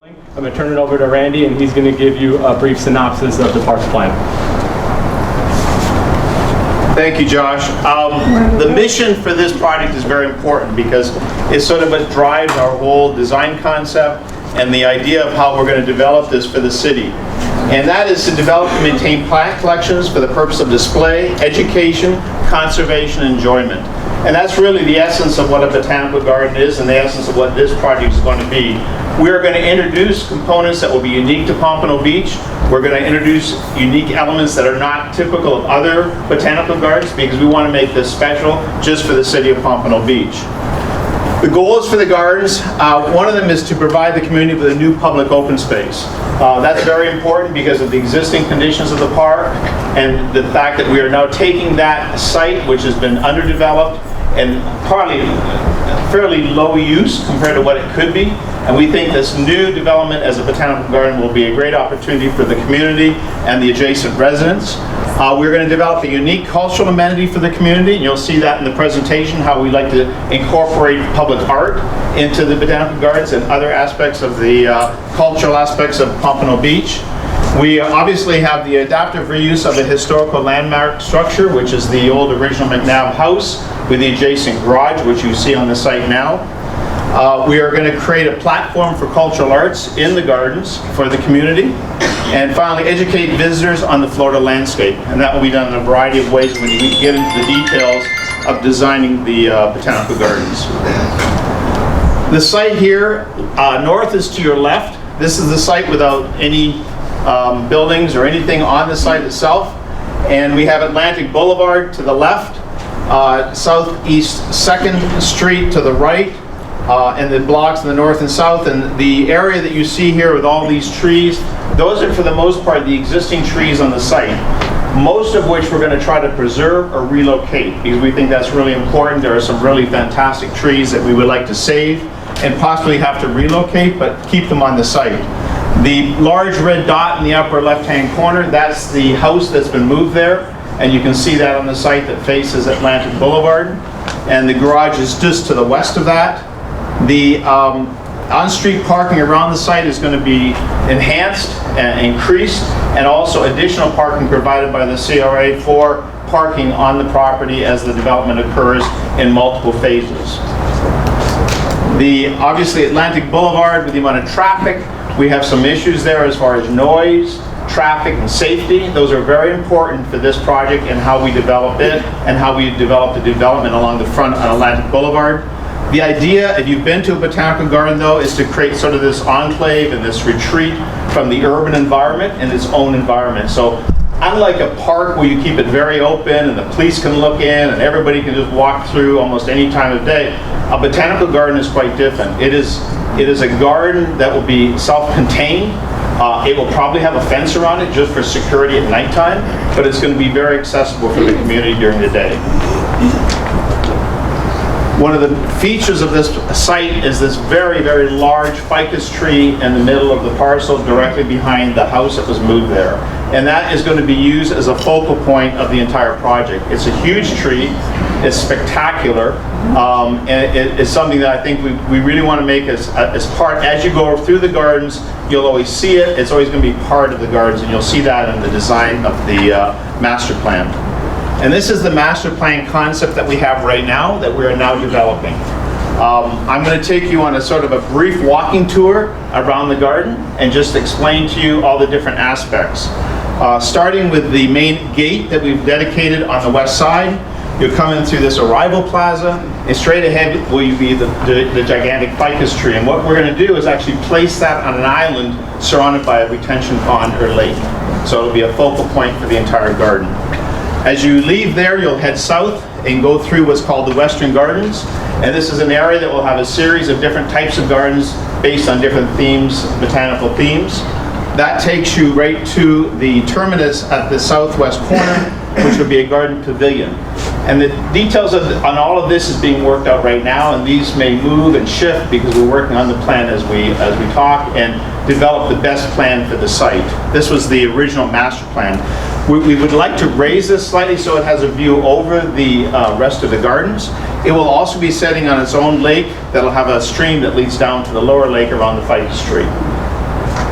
I'm going to turn it over to Randy, and he's going to give you a brief synopsis of the park plan. Thank you, Josh. The mission for this project is very important because it's sort of what drives our whole design concept and the idea of how we're going to develop this for the city. And that is to develop and maintain plant collections for the purpose of display, education, conservation, and enjoyment. And that's really the essence of what a botanical garden is and the essence of what this project is going to be. We're going to introduce components that will be unique to Pompano Beach. We're going to introduce unique elements that are not typical of other botanical gardens because we want to make this special just for the city of Pompano Beach. The goals for the gardens, one of them is to provide the community with a new public open space. That's very important because of the existing conditions of the park and the fact that we are now taking that site, which has been underdeveloped and probably fairly low use compared to what it could be. And we think this new development as a botanical garden will be a great opportunity for the community and the adjacent residents. We're going to develop a unique cultural amenity for the community, and you'll see that in the presentation, how we like to incorporate public art into the botanical gardens and other aspects of the cultural aspects of Pompano Beach. We obviously have the adaptive reuse of a historical landmark structure, which is the old original McNab house with the adjacent garage, which you see on the site now. We are going to create a platform for cultural arts in the gardens for the community. And finally, educate visitors on the Florida landscape. And that will be done in a variety of ways when we get into the details of designing the botanical gardens. The site here, north is to your left. This is the site without any buildings or anything on the site itself. And we have Atlantic Boulevard to the left, Southeast 2nd Street to the right, and the blocks in the north and south. And the area that you see here with all these trees, those are for the most part the existing trees on the site, most of which we're going to try to preserve or relocate because we think that's really important. There are some really fantastic trees that we would like to save and possibly have to relocate, but keep them on the site. The large red dot in the upper left-hand corner, that's the house that's been moved there, and you can see that on the site that faces Atlantic Boulevard. And the garage is just to the west of that. The on-street parking around the site is going to be enhanced and increased, and also additional parking provided by the CRA for parking on the property as the development occurs in multiple phases. Obviously Atlantic Boulevard, with the amount of traffic, we have some issues there as far as noise, traffic, and safety. Those are very important for this project and how we develop it and how we develop the development along the front on Atlantic Boulevard. The idea, if you've been to a botanical garden though, is to create sort of this enclave and this retreat from the urban environment in its own environment. So unlike a park where you keep it very open and the police can look in and everybody can just walk through almost any time of day, a botanical garden is quite different. It is a garden that will be self-contained. It will probably have a fence around it just for security at nighttime, but it's going to be very accessible for the community during the day. One of the features of this site is this very, very large ficus tree in the middle of the parcel directly behind the house that was moved there. And that is going to be used as a focal point of the entire project. It's a huge tree. It's spectacular. And it's something that I think we really want to make as part, as you go through the gardens, you'll always see it. It's always going to be part of the gardens, and you'll see that in the design of the master plan. And this is the master plan concept that we have right now that we are now developing. I'm going to take you on a sort of a brief walking tour around the garden and just explain to you all the different aspects. Starting with the main gate that we've dedicated on the west side, you'll come in through this arrival plaza, and straight ahead will be the gigantic ficus tree. And what we're going to do is actually place that on an island surrounded by a retention pond or lake. So it'll be a focal point for the entire garden. As you leave there, you'll head south and go through what's called the Western Gardens. And this is an area that will have a series of different types of gardens based on different themes, botanical themes. That takes you right to the terminus at the southwest corner, which will be a garden pavilion. And the details on all of this is being worked out right now, and these may move and shift because we're working on the plan as we talk and develop the best plan for the site. This was the original master plan. We would like to raise this slightly so it has a view over the rest of the gardens. It will also be setting on its own lake that'll have a stream that leads down to the lower lake around the ficus tree.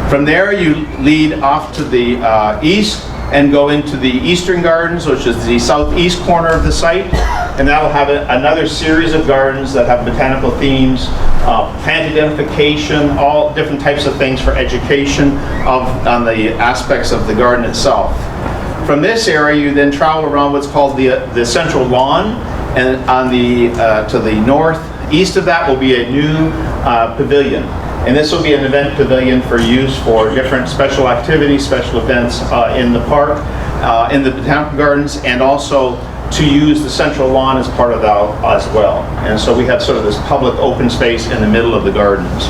From there, you lead off to the east and go into the Eastern Gardens, which is the southeast corner of the site. And that'll have another series of gardens that have botanical themes, plant identification, all different types of things for education on the aspects of the garden itself. From this area, you then travel around what's called the central lawn, and on the to the northeast of that will be a new pavilion. And this will be an event pavilion for use for different special activities, special events in the park, in the Botanical Gardens, and also to use the central lawn as part of that as well. And so we have sort of this public open space in the middle of the gardens.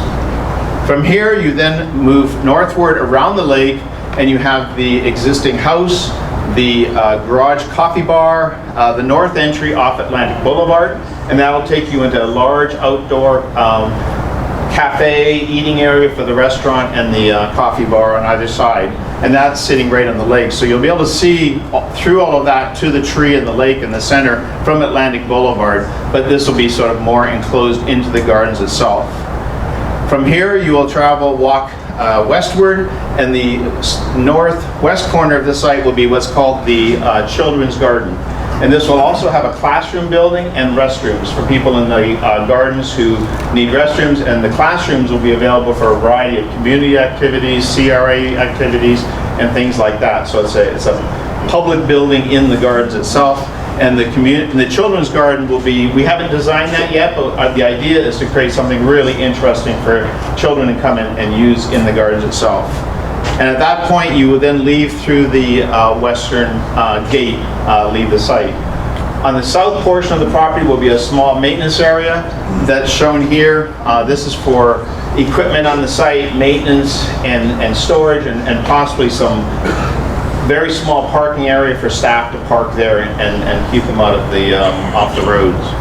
From here, you then move northward around the lake, and you have the existing house, the garage coffee bar, the north entry off Atlantic Boulevard, and that'll take you into a large outdoor cafe, eating area for the restaurant, and the coffee bar on either side. And that's sitting right on the lake. So you'll be able to see through all of that to the tree and the lake in the center from Atlantic Boulevard, but this will be sort of more enclosed into the gardens itself. From here, you will walk westward, and the northwest corner of the site will be what's called the Children's Garden. And this will also have a classroom building and restrooms for people in the gardens who need restrooms, and the classrooms will be available for a variety of community activities, CRA activities, and things like that. So it's a public building in the gardens itself. And the children's garden will be, we haven't designed that yet, but the idea is to create something really interesting for children to come in and use in the gardens itself. And at that point, you will then leave through the western gate, leave the site. On the south portion of the property will be a small maintenance area that's shown here. This is for equipment on the site, maintenance and storage, and possibly some very small parking area for staff to park there and keep them out of off the roads.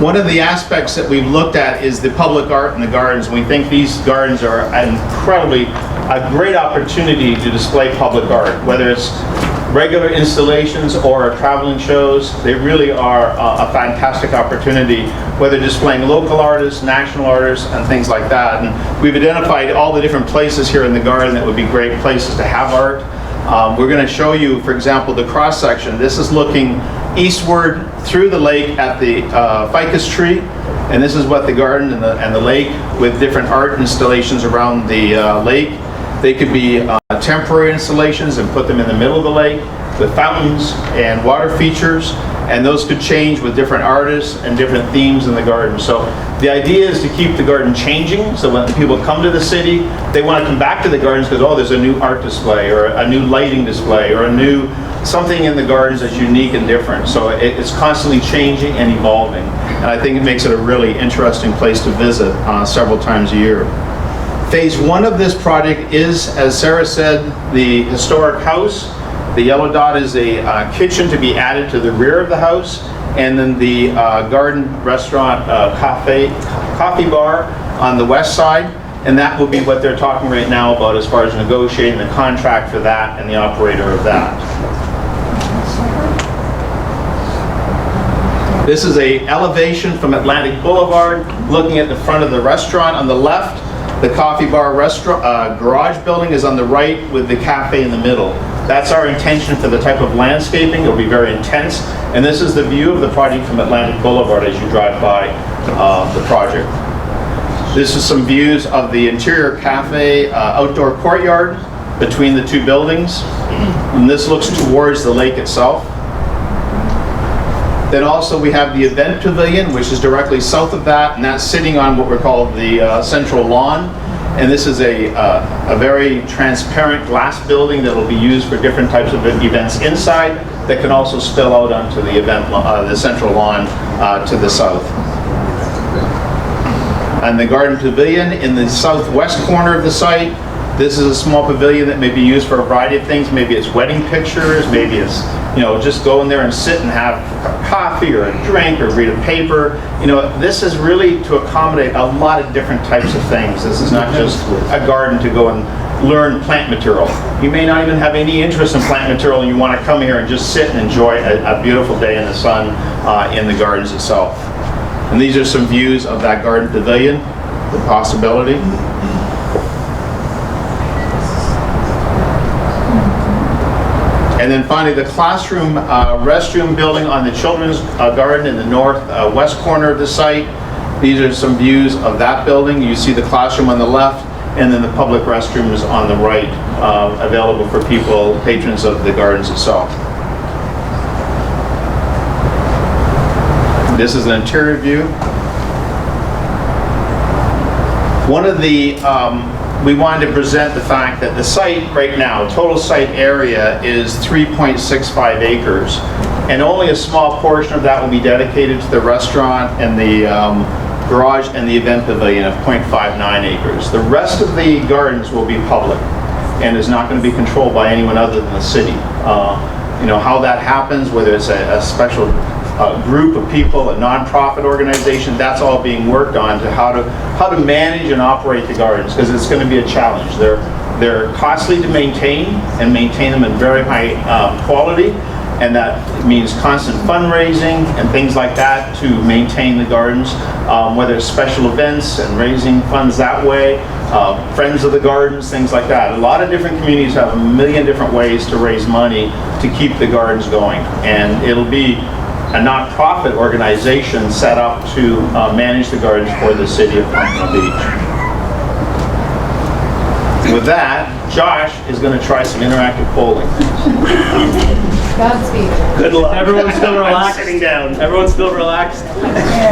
One of the aspects that we've looked at is the public art in the gardens. We think these gardens are a great opportunity to display public art, whether it's regular installations or traveling shows. They really are a fantastic opportunity, whether displaying local artists, national artists, and things like that. And we've identified all the different places here in the garden that would be great places to have art. We're going to show you, for example, the cross section. This is looking eastward through the lake at the ficus tree, and this is what the garden and the lake with different art installations around the lake. They could be temporary installations and put them in the middle of the lake with fountains and water features, and those could change with different artists and different themes in the garden. So the idea is to keep the garden changing, so when people come to the city, they want to come back to the gardens because, oh, there's a new art display or a new lighting display or a new something in the gardens that's unique and different. So it's constantly changing and evolving, and I think it makes it a really interesting place to visit several times a year. Phase one of this project is, as Sarah said, the historic house. The yellow dot is a kitchen to be added to the rear of the house, and then the garden, restaurant, coffee bar on the west side, and that will be what they're talking right now about as far as negotiating the contract for that and the operator of that. This is an elevation from Atlantic Boulevard, looking at the front of the restaurant on the left. The coffee bar restaurant garage building is on the right with the cafe in the middle. That's our intention for the type of landscaping. It'll be very intense. And this is the view of the project from Atlantic Boulevard as you drive by the project. This is some views of the interior cafe outdoor courtyard between the two buildings. And this looks towards the lake itself. Then also we have the event pavilion, which is directly south of that, and that's sitting on what we're called the central lawn. And this is a very transparent glass building that will be used for different types of events inside that can also spill out onto the the central lawn to the south. And the garden pavilion in the southwest corner of the site. This is a small pavilion that may be used for a variety of things. Maybe it's wedding pictures, maybe it's, just go in there and sit and have coffee or a drink or read a paper. This is really to accommodate a lot of different types of things. This is not just a garden to go and learn plant material. You may not even have any interest in plant material and you want to come here and just sit and enjoy a beautiful day in the sun in the gardens itself. And these are some views of that garden pavilion, the possibility. And then finally, the classroom restroom building on the children's garden in the northwest corner of the site. These are some views of that building. You see the classroom on the left, and then the public restrooms on the right, available for people, patrons of the gardens itself. This is an interior view. One of the, we wanted to present the fact that the site right now, total site area is 3.65 acres, and only a small portion of that will be dedicated to the restaurant and the garage and the event pavilion of 0.59 acres. The rest of the gardens will be public and is not going to be controlled by anyone other than the city. You know, how that happens, whether it's a special group of people, a nonprofit organization, that's all being worked on to how to manage and operate the gardens, because it's going to be a challenge. They're costly to maintain and maintain them in very high quality, and that means constant fundraising and things like that to maintain the gardens, whether it's special events and raising funds that way, friends of the gardens, things like that. A lot of different communities have a million different ways to raise money to keep the gardens going, and it'll be a not-profit organization set up to manage the gardens for the city of Pompano Beach. With that, Josh is going to try some interactive polling. Godspeed. Good luck. Everyone's still relaxed? I'm sitting down. Everyone's still relaxed?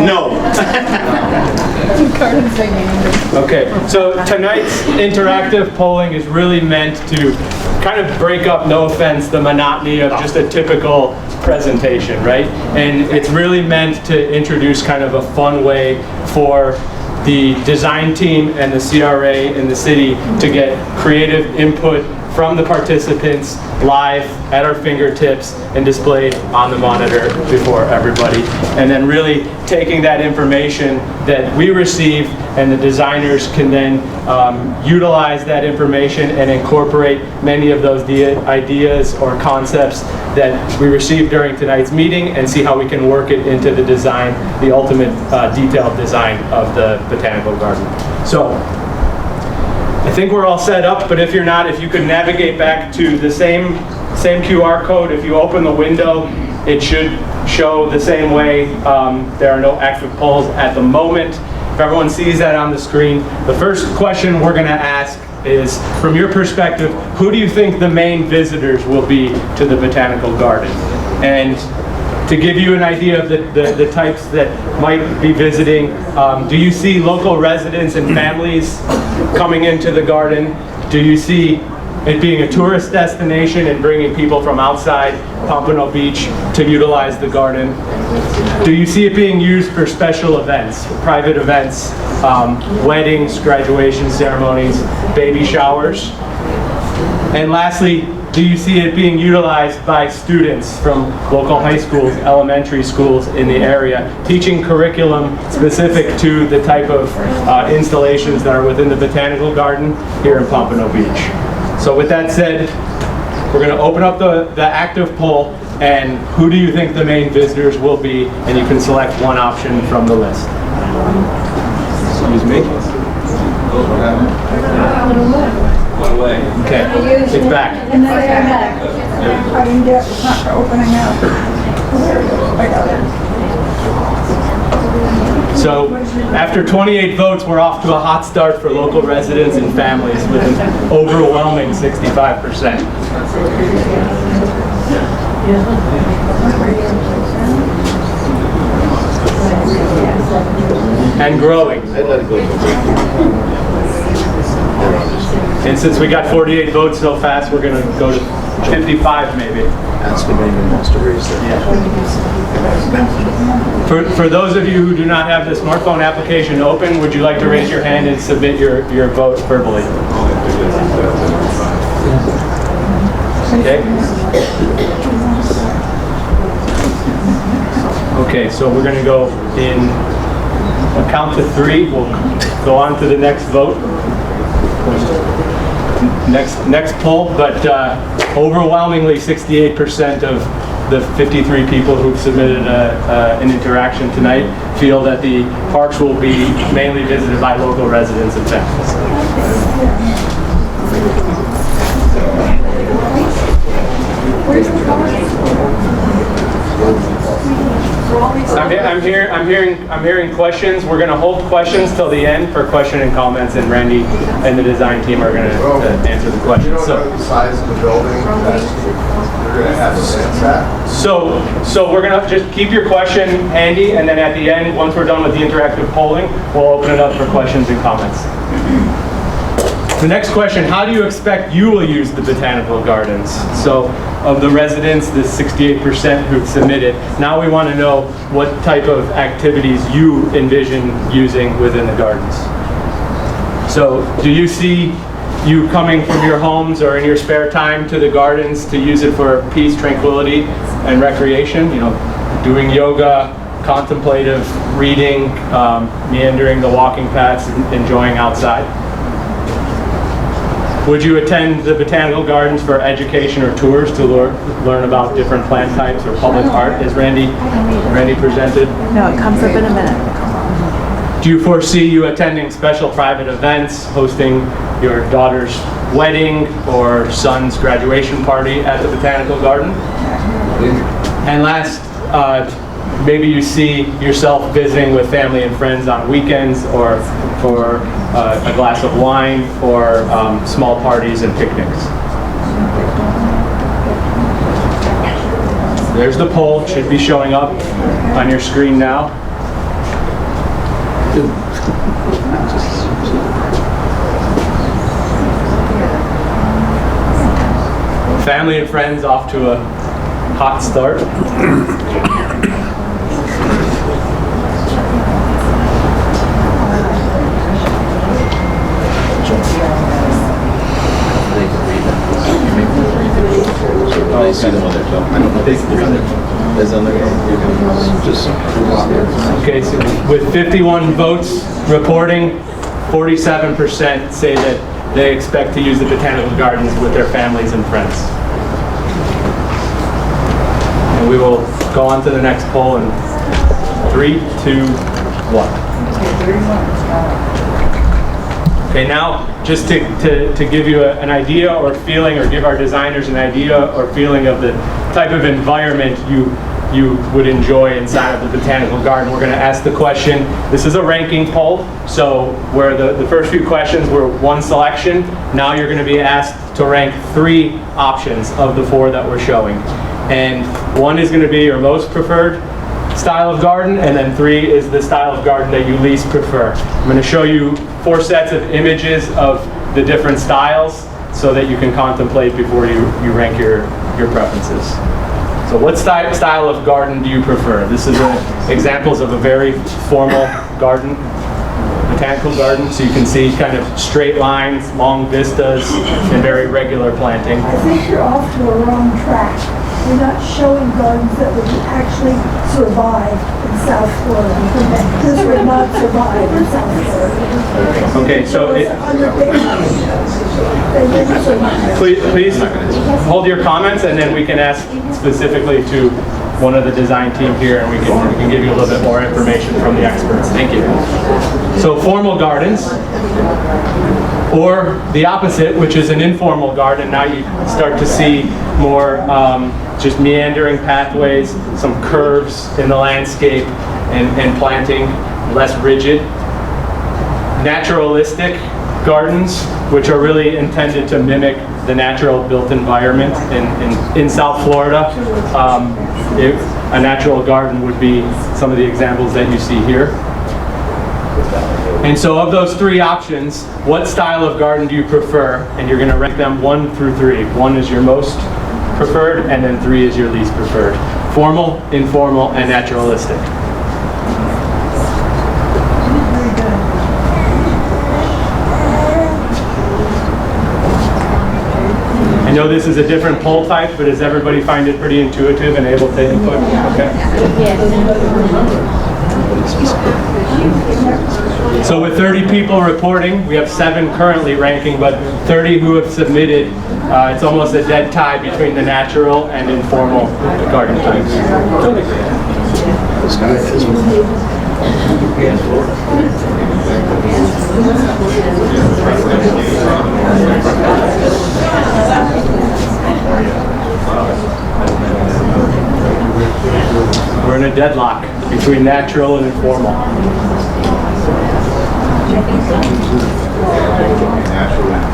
No. Garden singing. Okay, so tonight's interactive polling is really meant to kind of break up, no offense, the monotony of just a typical presentation, right? And it's really meant to introduce kind of a fun way for the design team and the CRA in the city to get creative input from the participants live at our fingertips and displayed on the monitor before everybody. And then really taking that information that we receive, and the designers can then utilize that information and incorporate many of those ideas or concepts that we received during tonight's meeting, and see how we can work it into the design, the ultimate detailed design of the Botanical Garden. So I think we're all set up, but if you're not, if you could navigate back to the same QR code. If you open the window, it should show the same way. There are no active polls at the moment. If everyone sees that on the screen, the first question we're going to ask is, from your perspective, who do you think the main visitors will be to the Botanical Garden? And to give you an idea of the types that might be visiting, do you see local residents and families coming into the garden? Do you see it being a tourist destination and bringing people from outside Pompano Beach to utilize the garden? Do you see it being used for special events, private events, weddings, graduation ceremonies, baby showers? And lastly, do you see it being utilized by students from local high schools, elementary schools in the area, teaching curriculum specific to the type of installations that are within the Botanical Garden here in Pompano Beach? So with that said, we're going to open up the active poll, and who do you think the main visitors will be? And you can select one option from the list. Excuse me. One way. Okay, it's back. And then they're back. I didn't get it. It's not opening up. There it goes. I got it. So after 28 votes, we're off to a hot start for local residents and families with an overwhelming 65%. And growing. And since we got 48 votes so fast, we're going to go to 55 maybe. Ask if anyone wants to raise their hand. For those of you who do not have the smartphone application open, would you like to raise your hand and submit your vote verbally? Okay. Okay, so we're going to go in a count to 3. We'll go on to the next vote. Next poll, but overwhelmingly 68% of the 53 people who've submitted an interaction tonight feel that the parks will be mainly visited by local residents and families. I'm hearing questions. We're going to hold questions till the end for question and comments, and Randy and the design team are going to answer the questions. You don't know the size of the building that you're going to have since at? So we're going to just keep your question handy, and then at the end, once we're done with the interactive polling, we'll open it up for questions and comments. The next question, how do you expect you will use the botanical gardens? So of the residents, the 68% who've submitted, now we want to know what type of activities you envision using within the gardens. So do you see you coming from your homes or in your spare time to the gardens to use it for peace, tranquility, and recreation? You know, doing yoga, contemplative reading, meandering the walking paths, enjoying outside? Would you attend the botanical gardens for education or tours to learn about different plant types or public art, as Randy presented? No, it comes up in a minute. Do you foresee you attending special private events, hosting your daughter's wedding or son's graduation party at the botanical garden? And last, maybe you see yourself visiting with family and friends on weekends, or for a glass of wine, or small parties and picnics. There's the poll. It should be showing up on your screen now. Family and friends off to a hot start. I see them on there, so I don't know if there's on there. You can just Okay, so with 51 votes reporting, 47% say that they expect to use the botanical gardens with their families and friends. And we will go on to the next poll in 3, 2, 1. Okay, now just to give you an idea or feeling, or give our designers an idea or feeling of the type of environment you would enjoy inside of the botanical garden, we're going to ask the question. This is a ranking poll, so where the first few questions were one selection, now you're going to be asked to rank 3 options of the 4 that we're showing. And 1 is going to be your most preferred style of garden, and then 3 is the style of garden that you least prefer. I'm going to show you 4 sets of images of the different styles so that you can contemplate before you rank your preferences. So what style of garden do you prefer? This is examples of a very formal garden, botanical garden, so you can see kind of straight lines, long vistas, and very regular planting. I think you're off to a wrong track. You're not showing gardens that would actually survive in South Florida. This would not survive in South Florida. Okay, so please hold your comments, and then we can ask specifically to one of the design team here, and we can give you a little bit more information from the experts. Thank you. So formal gardens, or the opposite, which is an informal garden. Now you start to see more just meandering pathways, some curves in the landscape, and planting, less rigid. Naturalistic gardens, which are really intended to mimic the natural built environment in South Florida. A natural garden would be some of the examples that you see here. And so of those 3 options, what style of garden do you prefer? And you're going to rank them 1 through 3. 1 is your most preferred, and then 3 is your least preferred. Formal, informal, and naturalistic. I know this is a different poll type, but does everybody find it pretty intuitive and able to input? Okay. So with 30 people reporting, we have 7 currently ranking, but 30 who have submitted, it's almost a dead tie between the natural and informal garden types. This guy is We're in a deadlock between natural and informal.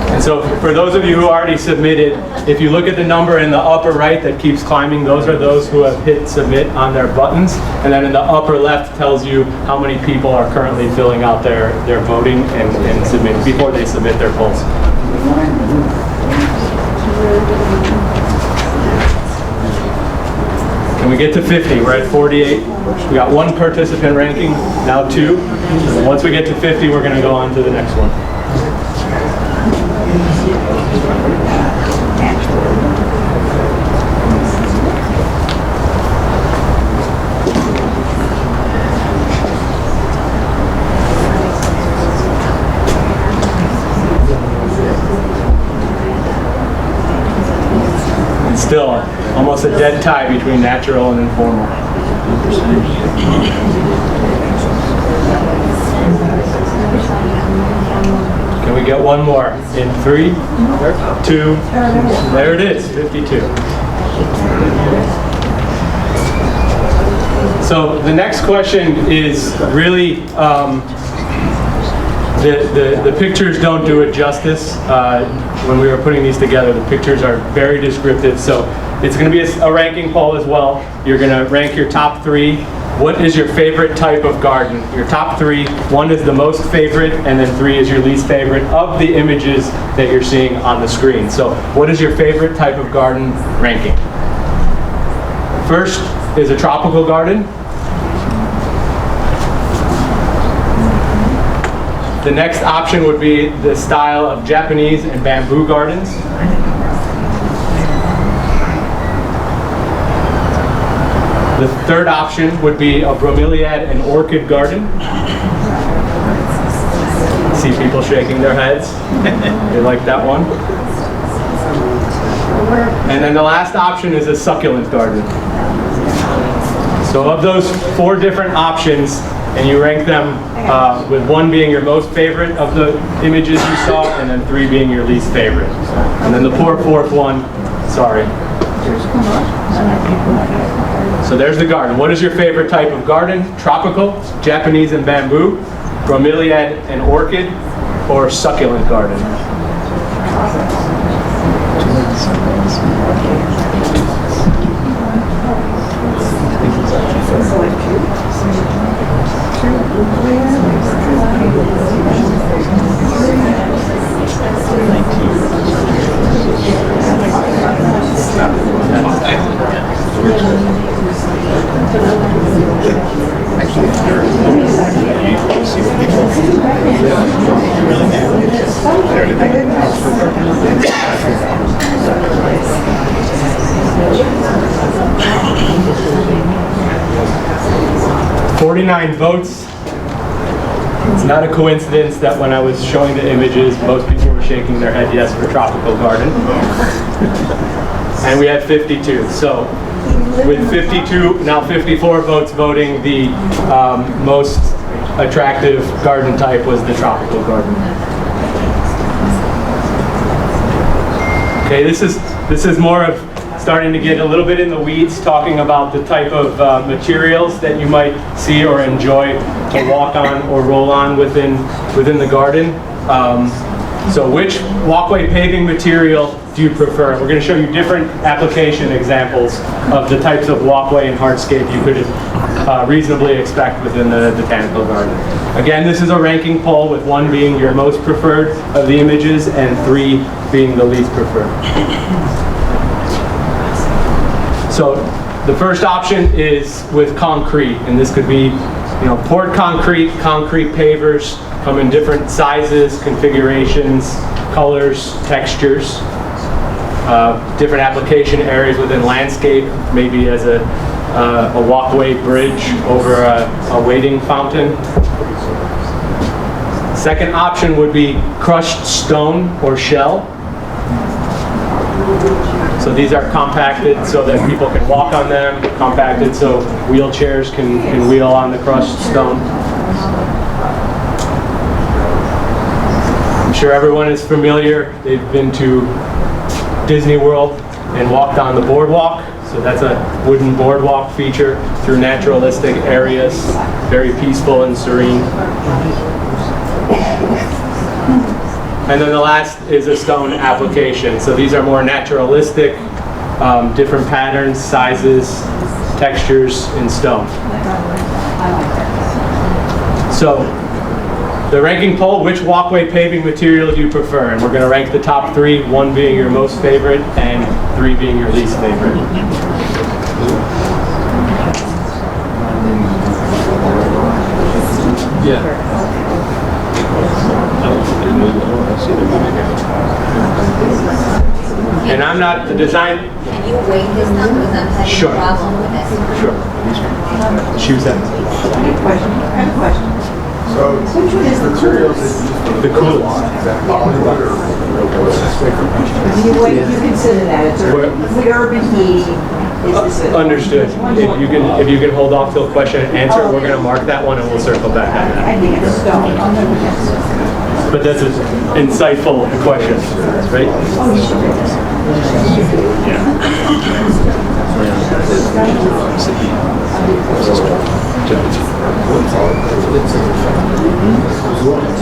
And so for those of you who already submitted, if you look at the number in the upper right that keeps climbing, those are those who have hit submit on their buttons. And then in the upper left tells you how many people are currently filling out their voting and submit before they submit their polls. Can we get to 50? We're at 48. We got one participant ranking, now 2. And once we get to 50, we're going to go on to the next one. It's still almost a dead tie between natural and informal. Can we get one more? In 3, 2, there it is, 52. So the next question is really, the pictures don't do it justice. When we were putting these together, the pictures are very descriptive. So it's going to be a ranking poll as well. You're going to rank your top 3. What is your favorite type of garden? Your top 3. 1 is the most favorite, and then 3 is your least favorite of the images that you're seeing on the screen. So what is your favorite type of garden ranking? First is a tropical garden. The next option would be the style of Japanese and bamboo gardens. The third option would be a bromeliad and orchid garden. See people shaking their heads. They like that one. And then the last option is a succulent garden. So of those 4 different options, and you rank them with 1 being your most favorite of the images you saw, and then 3 being your least favorite. And then the poor 4th one, sorry. So there's the garden. What is your favorite type of garden? Tropical, Japanese and bamboo, bromeliad and orchid, or succulent garden? Votes. It's not a coincidence that when I was showing the images, most people were shaking their head yes for tropical garden. And we had 52. So with 52, now 54 votes voting, the most attractive garden type was the tropical garden. Okay, this is more of starting to get a little bit in the weeds, talking about the type of materials that you might see or enjoy to walk on or roll on within the garden. So which walkway paving material do you prefer? We're going to show you different application examples of the types of walkway and hardscape you could reasonably expect within the botanical garden. Again, this is a ranking poll with 1 being your most preferred of the images and 3 being the least preferred. So the first option is with concrete, and this could be, poured concrete pavers come in different sizes, configurations, colors, textures, different application areas within landscape, maybe as a walkway bridge over a wading fountain. Second option would be crushed stone or shell. So these are compacted so that people can walk on them, compacted so wheelchairs can wheel on the crushed stone. I'm sure everyone is familiar. They've been to Disney World and walked on the boardwalk. So that's a wooden boardwalk feature through naturalistic areas, very peaceful and serene. And then the last is a stone application. So these are more naturalistic, different patterns, sizes, textures in stone. So the ranking poll, which walkway paving material do you prefer? And we're going to rank the top 3, 1 being your most favorite and 3 being your least favorite. And I'm not the design. Can you wait this time because I'm having Sure. a problem with it? Sure. Choose that. I have a question. So, materials that you use The coolest. is that polywood or You consider that, it's urban heating, is this a... Understood. If you can hold off till question and answer, we're going to mark that one and we'll circle back on that. I think it's stone. But that's an insightful question, right?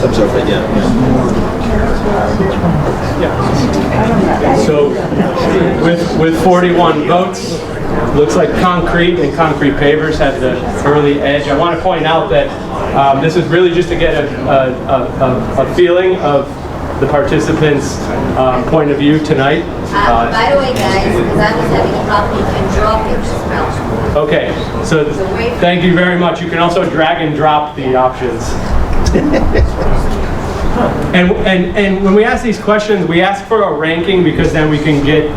Absorb, yeah. So with 41 votes, looks like concrete and concrete pavers have the early edge. I want to point out that this is really just to get a feeling of the participants' point of view tonight. By the way, guys, because I was having a problem, you can draw pictures now. Okay, so thank you very much. You can also drag and drop the options. And when we ask these questions, we ask for a ranking because then we can get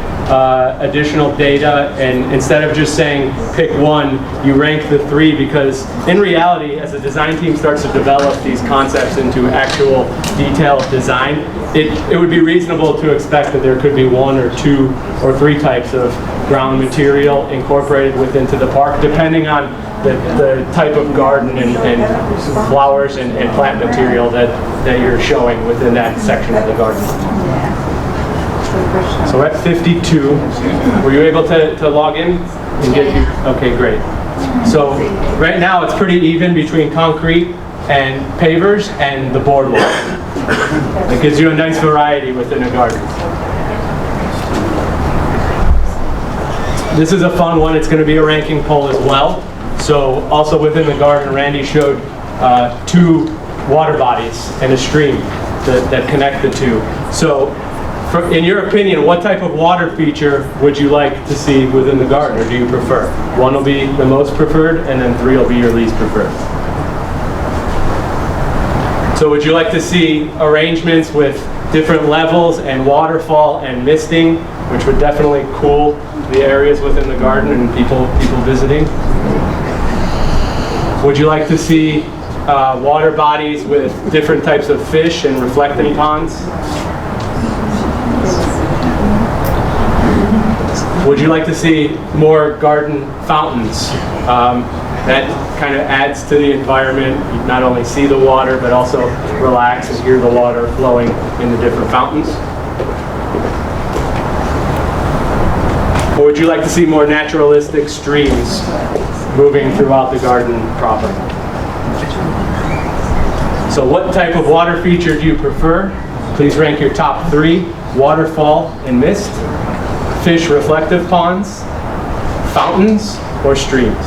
additional data, and instead of just saying pick 1, you rank the 3, because in reality, as the design team starts to develop these concepts into actual detailed design, it would be reasonable to expect that there could be 1 or 2 or 3 types of ground material incorporated into the park, depending on the type of garden and flowers and plant material that you're showing within that section of the garden. So we're at 52. Were you able to log in and get you? Okay, great. So right now it's pretty even between concrete and pavers and the boardwalk. It gives you a nice variety within a garden. This is a fun one. It's going to be a ranking poll as well. So also within the garden, Randy showed 2 water bodies and a stream that connect the 2. So in your opinion, what type of water feature would you like to see within the garden, or do you prefer? 1 will be the most preferred, and then 3 will be your least preferred. So would you like to see arrangements with different levels and waterfall and misting, which would definitely cool the areas within the garden and people visiting? Would you like to see water bodies with different types of fish and reflecting ponds? Would you like to see more garden fountains? That kind of adds to the environment. You not only see the water, but also relax and hear the water flowing in the different fountains. Or would you like to see more naturalistic streams moving throughout the garden proper? So what type of water feature do you prefer? Please rank your top 3: waterfall and mist, fish reflective ponds, fountains, or streams.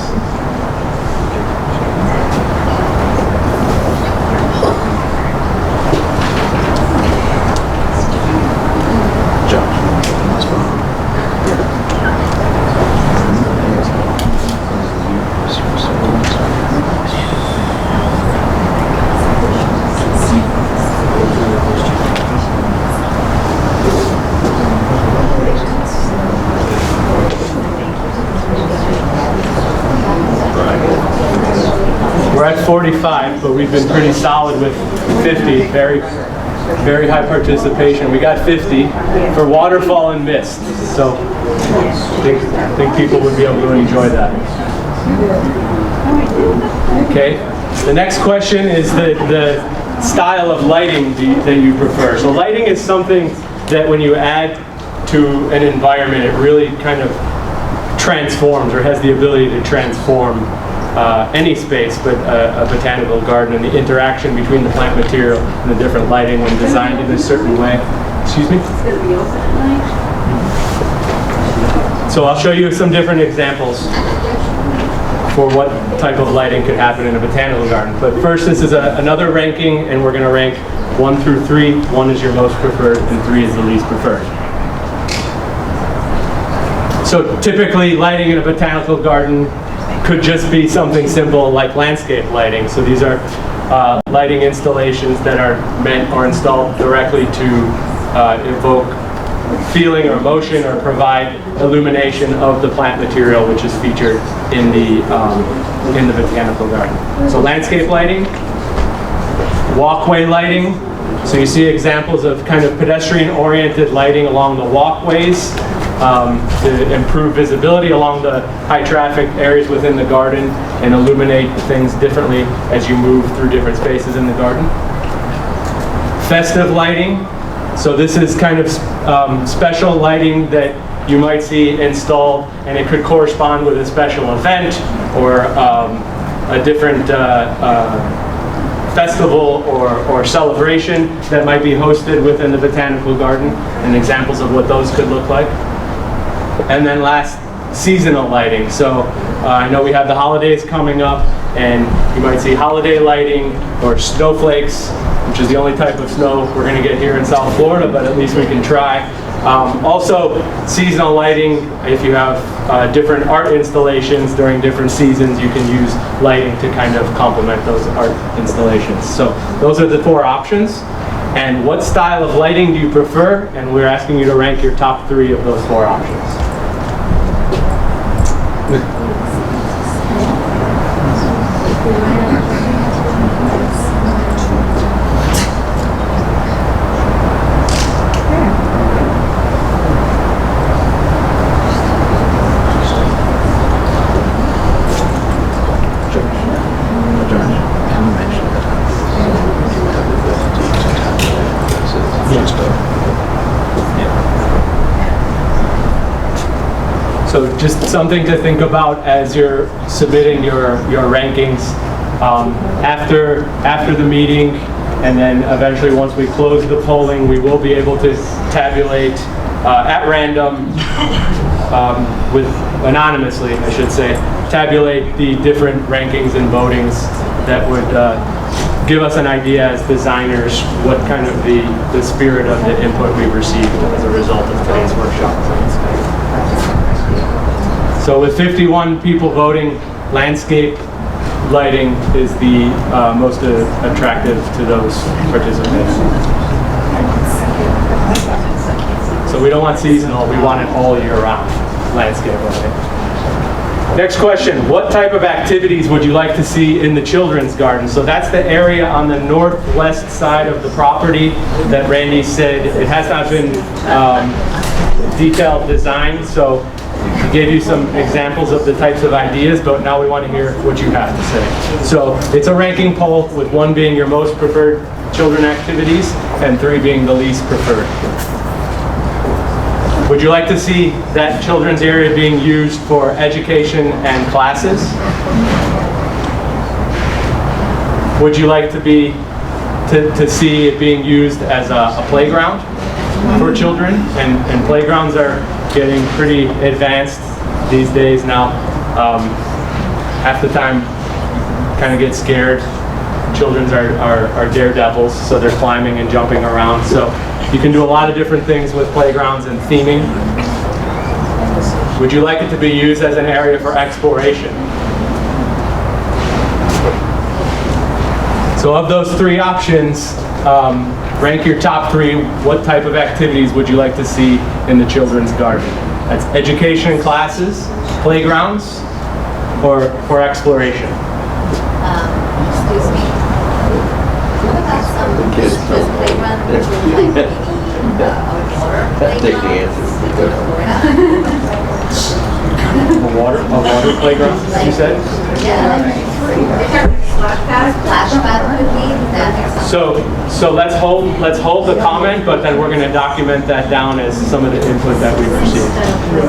We're at 45, but we've been pretty solid with 50. Very, very high participation. We got 50 for waterfall and mist. So I think people would be able to enjoy that. Okay. The next question is the style of lighting that you prefer. So lighting is something that when you add to an environment, it really kind of transforms or has the ability to transform any space, but a botanical garden, and the interaction between the plant material and the different lighting when designed in a certain way. Excuse me? It's going to be open at night. So I'll show you some different examples for what type of lighting could happen in a botanical garden. But first, this is another ranking, and we're going to rank 1 through 3. 1 is your most preferred, and 3 is the least preferred. So typically, lighting in a botanical garden could just be something simple like landscape lighting. So these are lighting installations that are meant or installed directly to evoke feeling or emotion or provide illumination of the plant material, which is featured in the botanical garden. So landscape lighting, walkway lighting. So you see examples of kind of pedestrian-oriented lighting along the walkways to improve visibility along the high-traffic areas within the garden and illuminate things differently as you move through different spaces in the garden. Festive lighting. So this is kind of special lighting that you might see installed, and it could correspond with a special event or a different festival or celebration that might be hosted within the botanical garden, and examples of what those could look like. And then last, seasonal lighting. So I know we have the holidays coming up, and you might see holiday lighting or snowflakes, which is the only type of snow we're going to get here in South Florida, but at least we can try. Also, seasonal lighting, if you have different art installations during different seasons, you can use lighting to kind of complement those art installations. So those are the 4 options. And what style of lighting do you prefer? And we're asking you to rank your top 3 of those 4 options. So just something to think about as you're submitting your rankings. After the meeting, and then eventually once we close the polling, we will be able to tabulate at random, anonymously, I should say, tabulate the different rankings and votings that would give us an idea as designers what kind of the spirit of the input we've received as a result of today's workshop. So with 51 people voting, landscape lighting is the most attractive to those participating. So we don't want seasonal, we want it all year round, landscape lighting. Next question, what type of activities would you like to see in the children's garden? So that's the area on the northwest side of the property that Randy said it has not been detailed design, so he gave you some examples of the types of ideas, but now we want to hear what you have to say. So it's a ranking poll with 1 being your most preferred children activities and 3 being the least preferred. Would you like to see that children's area being used for education and classes? Would you like to see it being used as a playground for children? And playgrounds are getting pretty advanced these days now. Half the time, kind of get scared. Children are daredevils, so they're climbing and jumping around. So you can do a lot of different things with playgrounds and theming. Would you like it to be used as an area for exploration? So of those 3 options, rank your top 3. What type of activities would you like to see in the children's garden? That's education and classes, playgrounds, or for exploration? Excuse me. What about some kids just playground, which would like maybe outdoor Take the playground? A water playground, you said? Yeah, like splash pad could be that. So let's hold the comment, but then we're going to document that down as some of the input that we've received.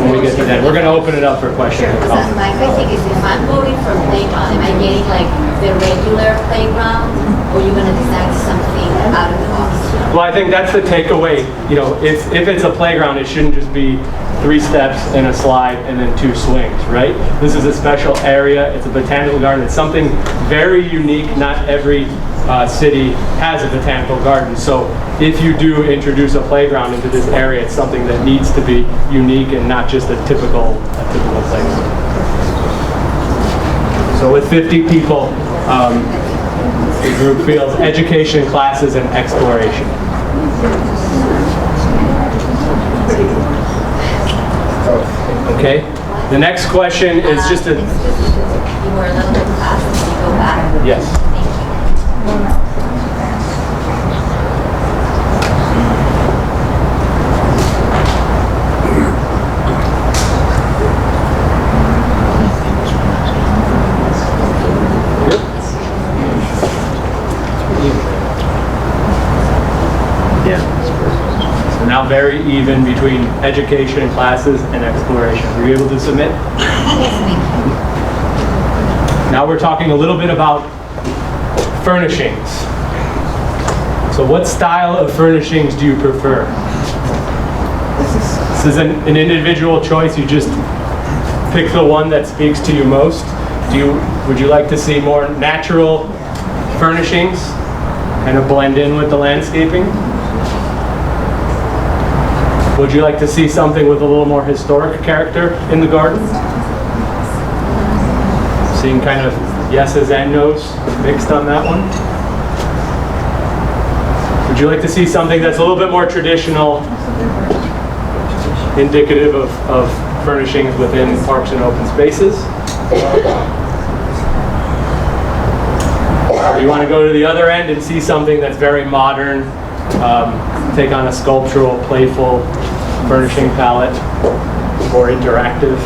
When we get to that, we're going to open it up for questions and So comments. my question is, if I'm going for playground, am I getting like the regular playground, or you're gonna design something out of the box? Well, I think that's the takeaway. You know, if it's a playground, it shouldn't just be 3 steps and a slide and then 2 swings, right? This is a special area. It's a botanical garden. It's something very unique. Not every city has a botanical garden. So if you do introduce a playground into this area, it's something that needs to be unique and not just a typical playground. So with 50 people, the group feels education, classes, and exploration. Okay. The next question is just a... You were a little bit fast, can you go back? Yes. Thank you. So now very even between education, classes, and exploration. Were you able to submit? Yes, thank you. Now we're talking a little bit about furnishings. So what style of furnishings do you prefer? This is an individual choice. You just pick the one that speaks to you most. Would you like to see more natural furnishings, kind of blend in with the landscaping? Would you like to see something with a little more historic character in the garden? Seeing kind of yeses and nos mixed on that one? Would you like to see something that's a little bit more traditional, indicative of furnishings within parks and open spaces? Or do you want to go to the other end and see something that's very modern, take on a sculptural, playful furnishing palette, more interactive?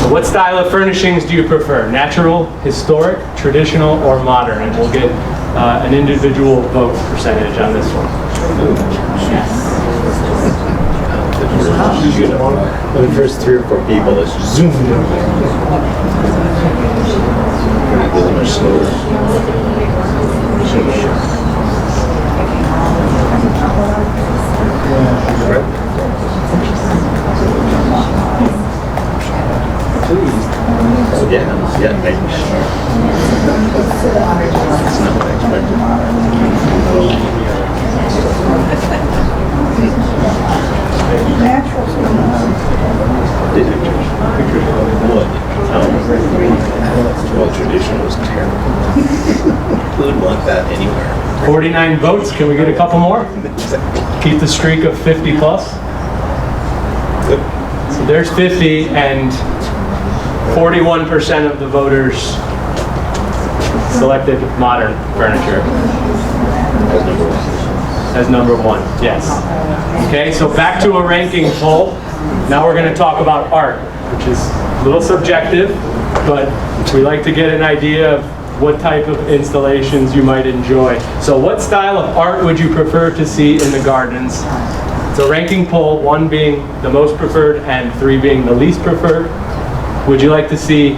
So what style of furnishings do you prefer? Natural, historic, traditional, or modern? And we'll get an individual vote percentage on this one. The first 3 or 4 people, let's zoom in. Those are slower. Yeah, maybe. That's not what I expected. Well, traditional was terrible. Who would want that anywhere? 49 votes. Can we get a couple more? Keep the streak of 50 plus. Good. So there's 50, and 41% of the voters selected modern furniture as number one. Yes. Okay, so back to a ranking poll. Now we're going to talk about art, which is a little subjective, but we like to get an idea of what type of installations you might enjoy. So what style of art would you prefer to see in the gardens? It's a ranking poll, 1 being the most preferred and 3 being the least preferred. Would you like to see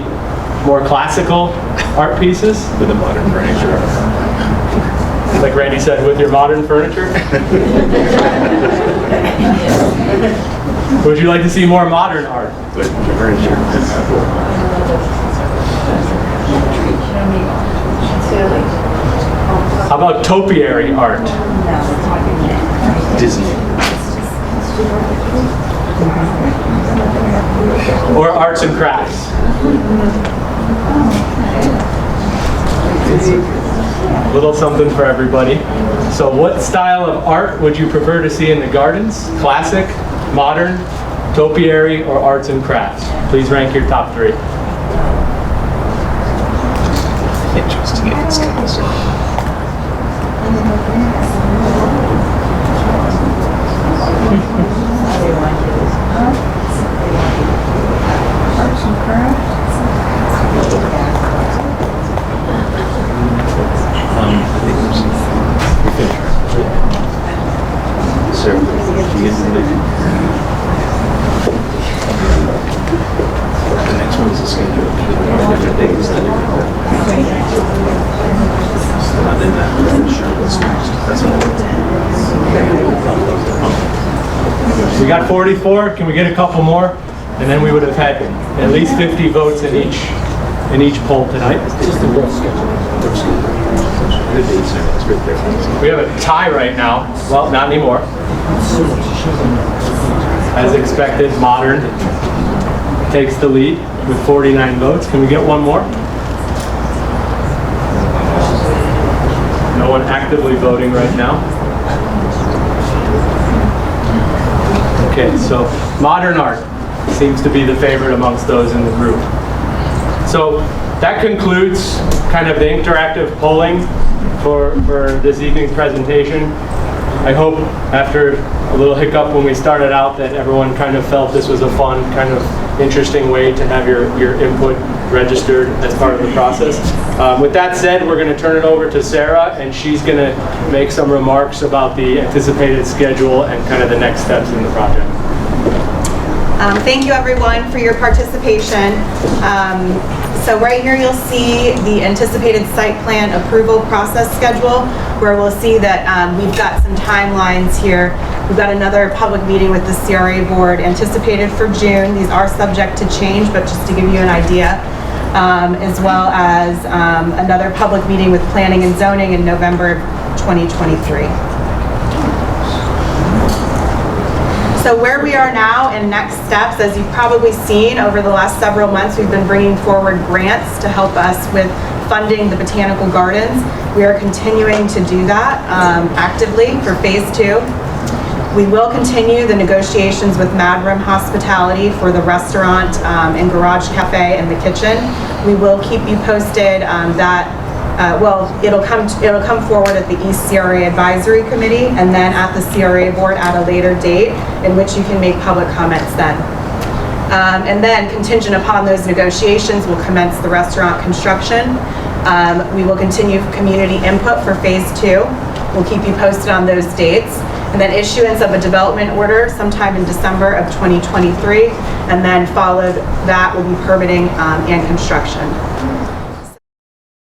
more classical art pieces? With the modern furniture. Like Randy said, with your modern furniture? Would you like to see more modern art? With the furniture. How about topiary art? Disney. Or arts and crafts? Little something for everybody. So what style of art would you prefer to see in the gardens? Classic, modern, topiary, or arts and crafts? Please rank your top 3. Interesting if it's kind of so. Arts and crafts. got 44. Can we get a couple more? And then we would have had at least 50 votes in each poll tonight. We have a tie right now. Well, not anymore. As expected, Modern takes the lead with 49 votes. Can we get one more? No one actively voting right now. Okay, so Modern Art seems to be the favorite amongst those in the group. So that concludes kind of the interactive polling for this evening's presentation. I hope after a little hiccup when we started out that everyone kind of felt this was a fun, kind of interesting way to have your input registered as part of the process. With that said, we're going to turn it over to Sarah, and she's going to make some remarks about the anticipated schedule and kind of the next steps in the project. Thank you everyone for your participation. So right here you'll see the anticipated site plan approval process schedule, where we'll see that we've got some timelines here. We've got another public meeting with the CRA board anticipated for June. These are subject to change, but just to give you an idea, as well as another public meeting with planning and zoning in November 2023. So where we are now and next steps, as you've probably seen over the last several months, we've been bringing forward grants to help us with funding the Botanical Gardens. We are continuing to do that actively for phase 2. We will continue the negotiations with Madroom Hospitality for the restaurant and garage cafe and the kitchen. We will keep you posted it'll come forward at the East CRA Advisory Committee and then at the CRA board at a later date, in which you can make public comments then. And then contingent upon those negotiations, we'll commence the restaurant construction. We will continue community input for phase 2. We'll keep you posted on those dates. And then issuance of a development order sometime in December of 2023. And then followed that will be permitting and construction.